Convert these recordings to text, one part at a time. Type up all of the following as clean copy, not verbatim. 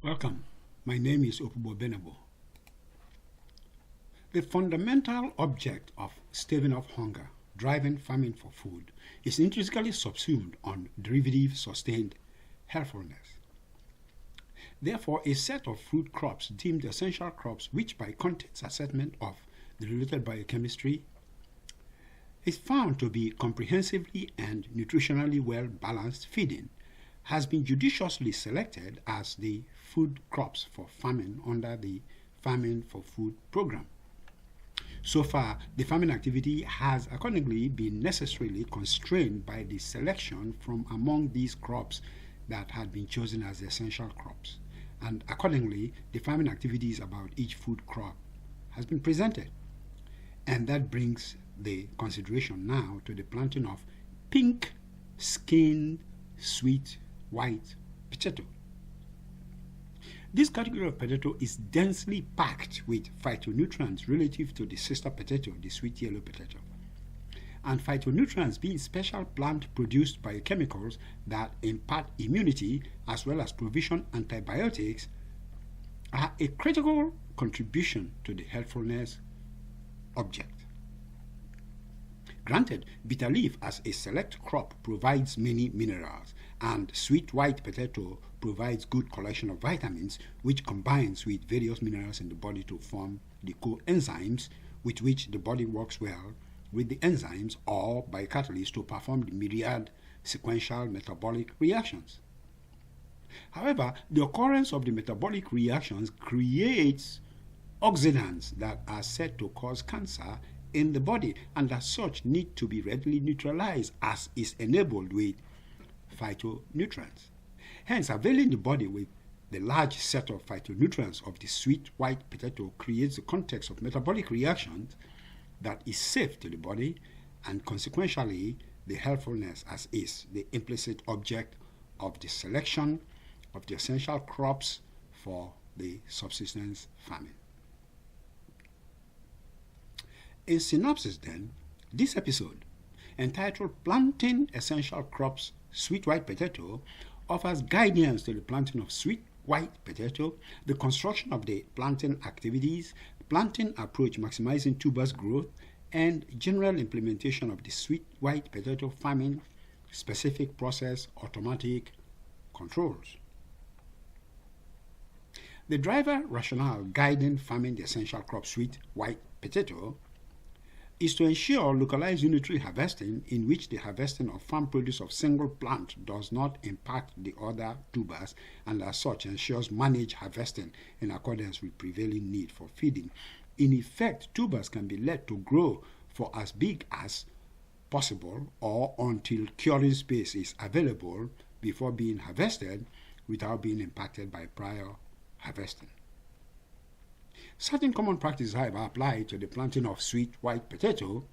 Welcome. My name is Opubo Benabo. The fundamental object of staving off hunger, driving famine for food, is intrinsically subsumed on derivative sustained healthfulness. Therefore, a set of food crops deemed essential crops, which by contents assessment of the related biochemistry is found to be comprehensively and nutritionally well balanced feeding, has been judiciously selected as the food crops for famine under the Famine for Food program. So far, the farming activity has accordingly been necessarily constrained by the selection from among these crops that had been chosen as essential crops. And accordingly, the farming activities about each food crop has been presented. And that brings the consideration now to the planting of pink-skinned, sweet, white potato. This category of potato is densely packed with phytonutrients relative to the sister potato, the sweet yellow potato. And phytonutrients being special plant-produced biochemicals that impart immunity as well as provision antibiotics are a critical contribution to the healthfulness object. Granted, bitter leaf as a select crop provides many minerals, and sweet white potato provides good collection of vitamins, which combines with various minerals in the body to form the coenzymes with which the body works well with the enzymes or biocatalysts to perform the myriad sequential metabolic reactions. However, the occurrence of the metabolic reactions creates oxidants that are said to cause cancer in the body, and as such need to be readily neutralized, as is enabled with phytonutrients. Hence, availing the body with the large set of phytonutrients of the sweet white potato creates a context of metabolic reactions that is safe to the body, and consequentially the healthfulness as is the implicit object of the selection of the essential crops for the subsistence farming. In synopsis then, this episode, entitled Planting Essential Crops Sweet White Potato, offers guidance to the planting of sweet white potato, the construction of the planting activities, planting approach maximizing tubers growth, and general implementation of the sweet white potato farming specific process automatic controls. The driver rationale guiding farming the essential crop sweet white potato is to ensure localized unitary harvesting, in which the harvesting of farm produce of single plant does not impact the other tubers, and as such ensures managed harvesting in accordance with prevailing need for feeding. In effect, tubers can be let to grow for as big as possible or until curing space is available before being harvested without being impacted by prior harvesting. Certain common practices, however, applied to the planting of sweet white potato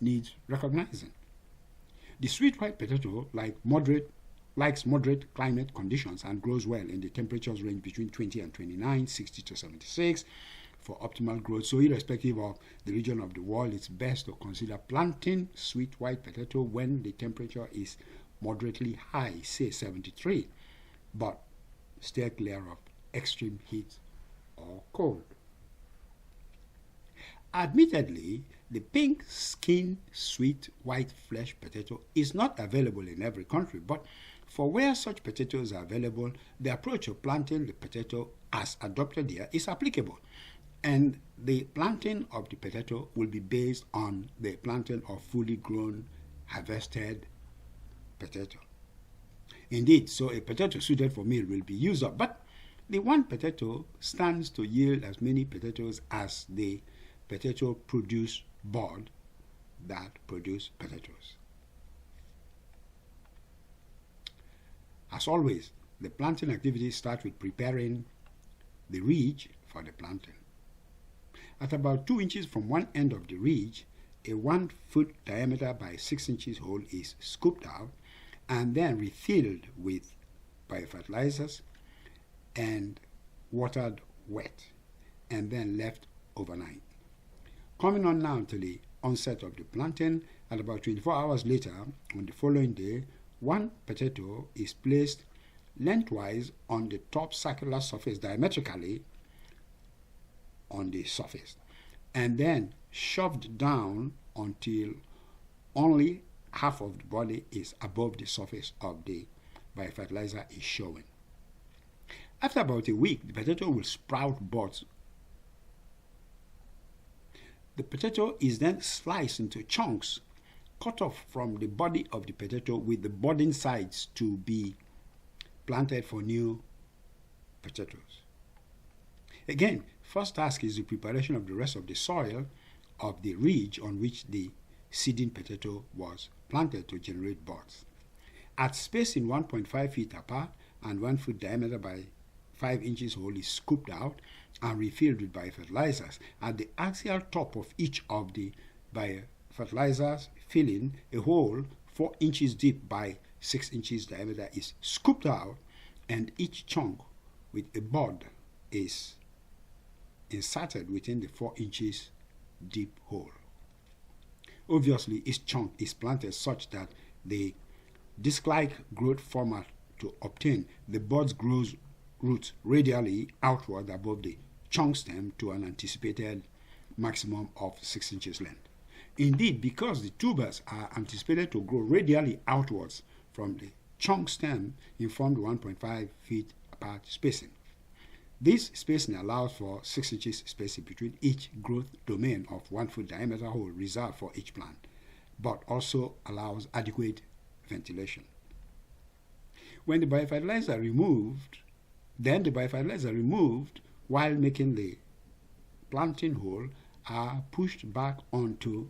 needs recognizing. The sweet white potato likes moderate climate conditions and grows well in the temperatures range between 20 and 29, 60 to 76 for optimal growth. So irrespective of the region of the world, it's best to consider planting sweet white potato when the temperature is moderately high, say 73, but steer clear of extreme heat or cold. Admittedly, the pink-skinned, sweet, white flesh potato is not available in every country, but for where such potatoes are available, the approach of planting the potato as adopted here is applicable, and the planting of the potato will be based on the planting of fully grown, harvested potato. Indeed, so a potato suited for meal will be used up, but the one potato stands to yield as many potatoes as the potato produce board that produce potatoes. As always, the planting activities start with preparing the ridge for the planting. At about 2 inches from one end of the ridge, a 1 foot diameter by 6 inches hole is scooped out and then refilled with biofertilizers and watered wet and then left overnight. Coming on now to the onset of the planting, at about 24 hours later, on the following day, one potato is placed lengthwise on the top circular surface diametrically on the surface, and then shoved down until only half of the body is above the surface of the biofertilizer is showing. After about a week, the potato will sprout buds. The potato is then sliced into chunks, cut off from the body of the potato with the budding sides to be planted for new potatoes. Again, first task is the preparation of the rest of the soil of the ridge on which the seeding potato was planted to generate buds. At spacing 1.5 feet apart and 1 foot diameter by 5 inches hole is scooped out and refilled with biofertilizers. At the axial top of each of the biofertilizers filling, a hole 4 inches deep by 6 inches diameter is scooped out, and each chunk with a bud is inserted within the 4 inches deep hole. Obviously, each chunk is planted such that the disc-like growth format to obtain the buds grows roots radially outward above the chunk stem to an anticipated maximum of 6 inches length. Indeed, because the tubers are anticipated to grow radially outwards from the chunk stem, informed 1.5 feet apart spacing. This spacing allows for 6 inches spacing between each growth domain of 1 foot diameter hole reserved for each plant, but also allows adequate ventilation. When the biofertilizer removed, while making the planting hole are pushed back onto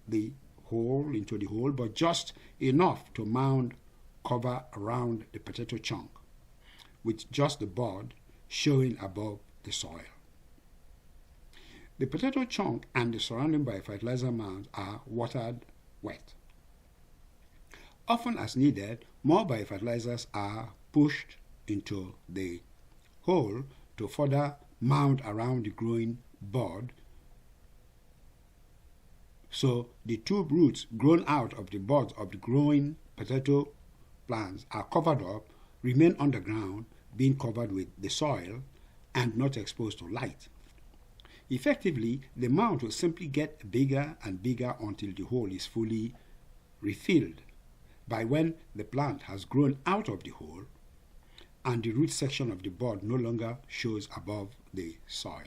the hole, but just enough to mound cover around the potato chunk, with just the bud showing above the soil. The potato chunk and the surrounding biofertilizer mounds are watered wet. Often as needed, more biofertilizers are pushed into the hole to further mound around the growing bud, so the tube roots grown out of the buds of the growing potato plants are covered up, remain underground, being covered with the soil and not exposed to light. Effectively, the mound will simply get bigger and bigger until the hole is fully refilled, by when the plant has grown out of the hole and the root section of the bud no longer shows above the soil.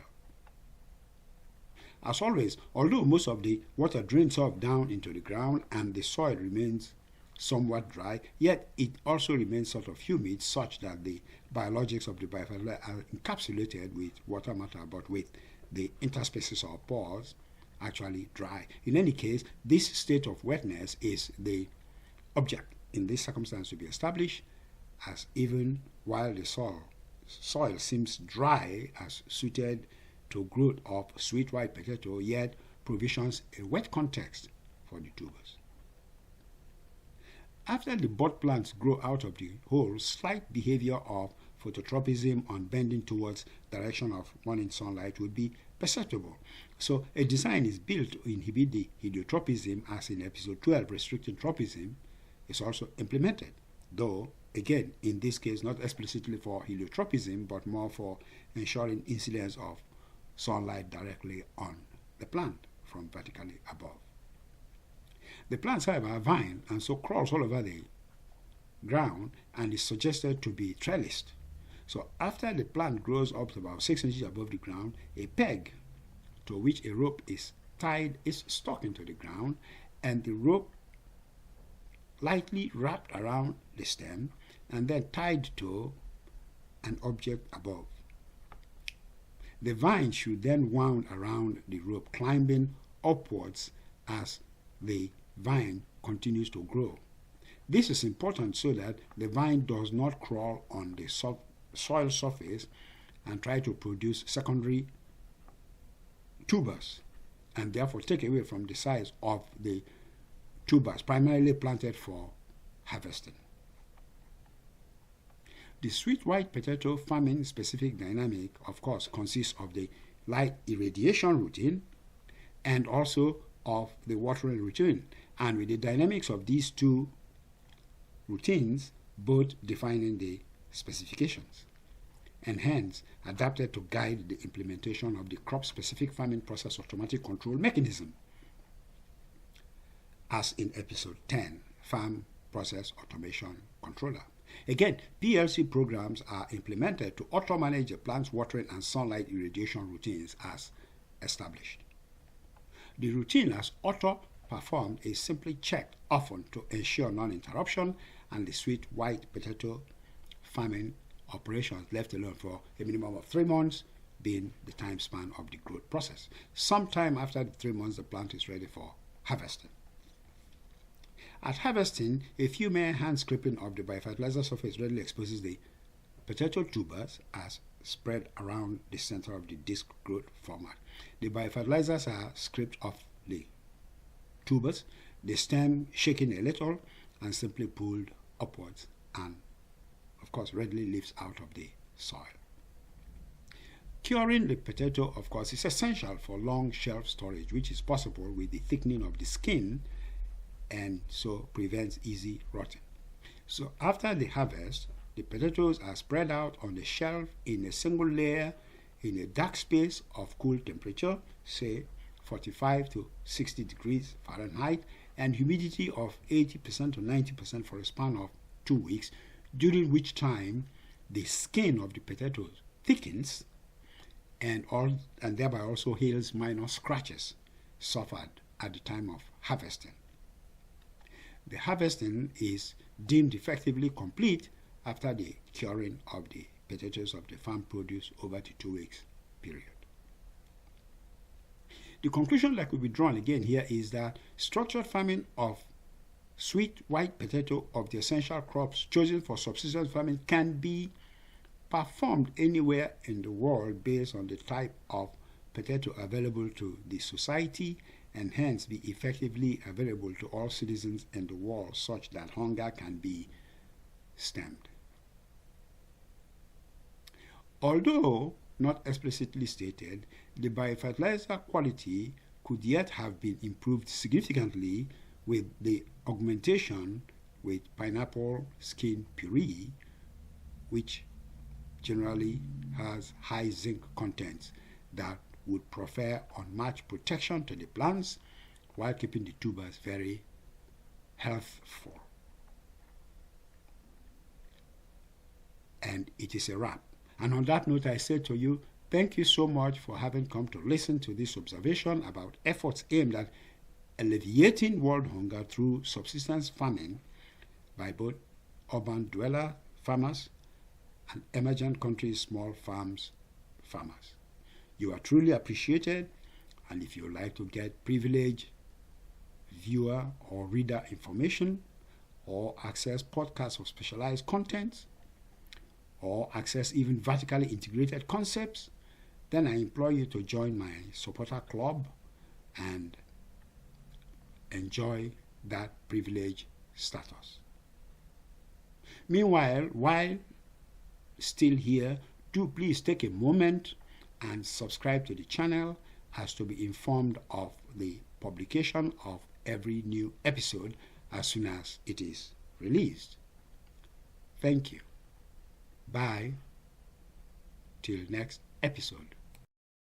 As always, although most of the water drains off down into the ground and the soil remains somewhat dry, yet it also remains sort of humid, such that the biologics of the biofertilizer are encapsulated with water matter, but with the interspaces or pores actually dry. In any case, this state of wetness is the object in this circumstance to be established, as even while the soil seems dry as suited to growth of sweet white potato, yet provisions a wet context for the tubers. After the bud plants grow out of the hole, slight behavior of phototropism on bending towards direction of morning sunlight will be perceptible. So a design is built to inhibit the heliotropism, as in episode 12, restricting tropism is also implemented, though again in this case not explicitly for heliotropism but more for ensuring incidence of sunlight directly on the plant from vertically above. The plants, however, are vine and so crawls all over the ground and is suggested to be trellised. So after the plant grows up to about 6 inches above the ground, a peg to which a rope is tied is stuck into the ground, and the rope lightly wrapped around the stem and then tied to an object above. The vine should then wound around the rope, climbing upwards as the vine continues to grow. This is important so that the vine does not crawl on the soil surface and try to produce secondary tubers, and therefore take away from the size of the tubers primarily planted for harvesting. The sweet white potato farming specific dynamic, of course, consists of the light irradiation routine and also of the watering routine, and with the dynamics of these two routines both defining the specifications, and hence adapted to guide the implementation of the crop-specific farming process automatic control mechanism, as in episode 10, Farm Process Automation Controller. Again, PLC programs are implemented to auto-manage the plant's watering and sunlight irradiation routines as established. The routine as auto-performed is simply checked often to ensure non-interruption, and the sweet white potato farming operations left alone for a minimum of 3 months, being the time span of the growth process. Sometime after the 3 months, the plant is ready for harvesting. At harvesting, a few mere hand scraping of the biofertilizer surface readily exposes the potato tubers as spread around the center of the disc growth format. The biofertilizers are scraped off the tubers, the stem shaken a little and simply pulled upwards, and of course readily lifts out of the soil. Curing the potato, of course, is essential for long shelf storage, which is possible with the thickening of the skin, and so prevents easy rotting. So after the harvest, the potatoes are spread out on the shelf in a single layer in a dark space of cool temperature, say 45 to 60 degrees Fahrenheit, and humidity of 80% to 90% for a span of 2 weeks, during which time the skin of the potatoes thickens and thereby also heals minor scratches suffered at the time of harvesting. The harvesting is deemed effectively complete after the curing of the potatoes of the farm produce over the 2 weeks period. The conclusion that could be drawn again here is that structured farming of sweet white potato of the essential crops chosen for subsistence farming can be performed anywhere in the world based on the type of potato available to the society, and hence be effectively available to all citizens in the world such that hunger can be stemmed. Although not explicitly stated, the biofertilizer quality could yet have been improved significantly with the augmentation with pineapple skin puree, which generally has high zinc contents that would prefer unmatched protection to the plants while keeping the tubers very healthful. And it is a wrap. And on that note, I say to you, thank you so much for having come to listen to this observation about efforts aimed at alleviating world hunger through subsistence farming by both urban dweller farmers and emergent countries' small farms farmers. You are truly appreciated, and if you would like to get privileged viewer or reader information, or access podcasts of specialized content, or access even vertically integrated concepts, then I implore you to join my supporter club and enjoy that privilege status. Meanwhile, while still here, do please take a moment and subscribe to the channel as to be informed of the publication of every new episode as soon as it is released. Thank you. Bye. Till next episode.